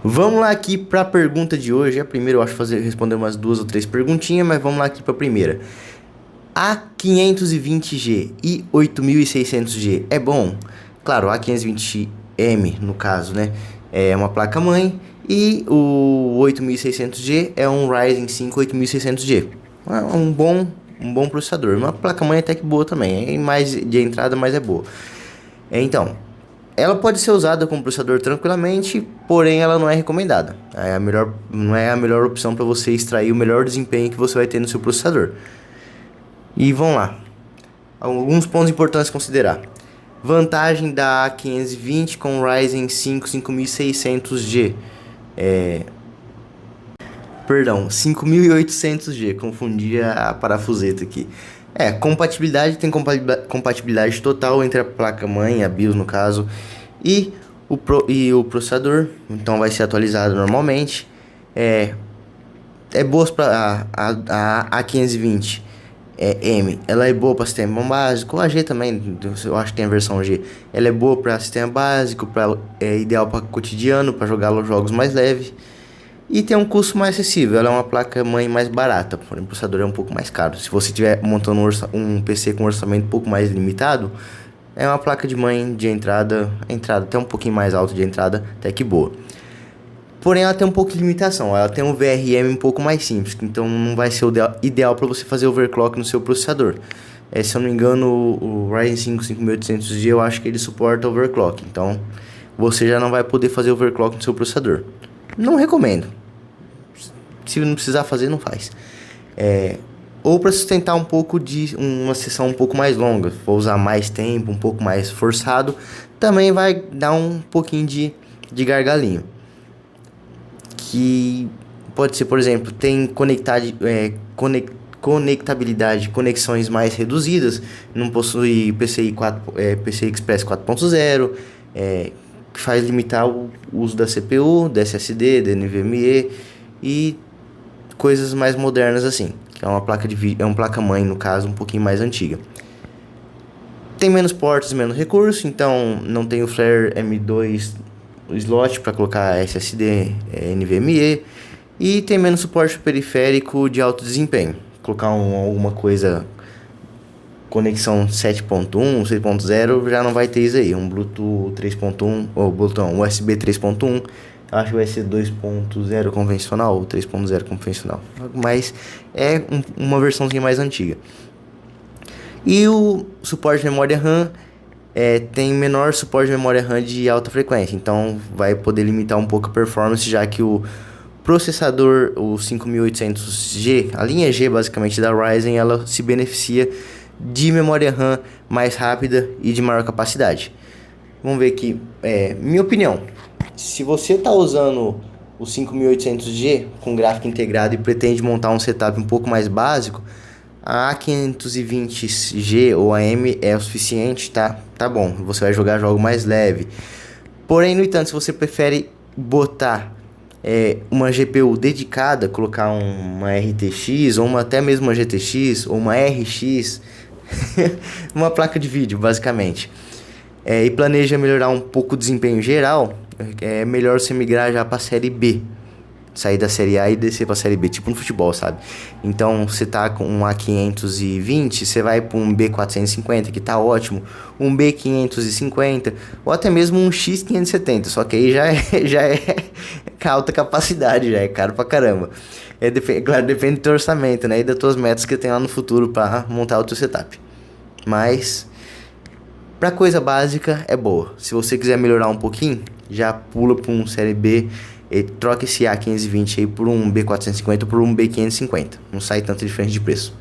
Vamos lá aqui para a pergunta de hoje. A primeira eu acho responder umas 2 ou 3 perguntinhas, mas vamos lá aqui para a primeira. A520G e 8600G é bom? Claro, a 520M no caso, né? É uma placa-mãe e o 8600G é um Ryzen 5 8600G. É um bom processador. Uma placa-mãe até que boa também. É mais de entrada, mas é boa. Então, ela pode ser usada como processador tranquilamente, porém ela não é recomendada. Não é a melhor opção para você extrair o melhor desempenho que você vai ter no seu processador. E vamos lá. Alguns pontos importantes a considerar. Vantagem da A520 com o Ryzen 5 5600G. Perdão, 5800G. Confundi a parafuseta aqui. Compatibilidade, tem compatibilidade total entre a placa-mãe, a BIOS no caso, e o processador. Então vai ser atualizado normalmente. É boa para a A520. M, ela é boa para sistema básico, a G também, eu acho que tem a versão G. Ela é boa para sistema básico, ideal para cotidiano, para jogar jogos mais leves. E tem um custo mais acessível, ela é uma placa-mãe mais barata, porém o processador é um pouco mais caro. Se você estiver montando um PC com um orçamento um pouco mais limitado, é uma placa de mãe de entrada até um pouquinho mais alta de entrada, até que boa. Porém, ela tem um pouco de limitação. Ela tem um VRM um pouco mais simples, então não vai ser o ideal para você fazer overclock no seu processador. Se eu não me engano, o Ryzen 5 5800G eu acho que ele suporta overclock, então você já não vai poder fazer overclock no seu processador. Não recomendo. Se não precisar fazer, não faz. Ou para sustentar um pouco de uma sessão um pouco mais longa, se for usar mais tempo, um pouco mais forçado, também vai dar um pouquinho de gargalinho. Que pode ser, por exemplo, tem conectabilidade, conexões mais reduzidas, não possui PCI Express 4.0, que faz limitar o uso da CPU, da SSD, da NVMe e coisas mais modernas assim, que é uma placa de vídeo, é uma placa-mãe no caso, um pouquinho mais antiga. Tem menos ports, menos recursos, então não tem o Flare M2 slot para colocar SSD, NVMe, e tem menos suporte periférico de alto desempenho. Colocar alguma coisa, conexão 7.1, 6.0, já não vai ter isso aí. Um Bluetooth 3.1 ou USB 3.1, acho que vai ser 2.0 convencional ou 3.0 convencional, mas é uma versãozinha mais antiga. E o suporte de memória RAM tem menor suporte de memória RAM de alta frequência, então vai poder limitar um pouco a performance, já que o processador, o 5800G, a linha G basicamente da Ryzen, ela se beneficia de memória RAM mais rápida e de maior capacidade. Vamos ver aqui, minha opinião, se você está usando o 5800G com gráfico integrado e pretende montar um setup um pouco mais básico, a A520G ou a M é o suficiente, tá bom, você vai jogar jogo mais leve. Porém, no entanto, se você prefere botar uma GPU dedicada, colocar uma RTX ou até mesmo uma GTX ou uma RX, uma placa de vídeo basicamente, e planeja melhorar um pouco o desempenho geral, é melhor você migrar já para a série B. Sair da série A e descer pra série B, tipo no futebol, sabe? Então, você tá com um A520, você vai pra um B450, que tá ótimo, um B550, ou até mesmo um X570, só que aí já é com alta capacidade, já é caro pra caramba. Claro, depende do teu orçamento, né? E das tuas metas que tem lá no futuro pra montar o teu setup. Mas, pra coisa básica, é boa. Se você quiser melhorar um pouquinho, já pula pra um série B, e troca esse A520 aí por um B450 ou por um B550. Não sai tanta diferença de preço.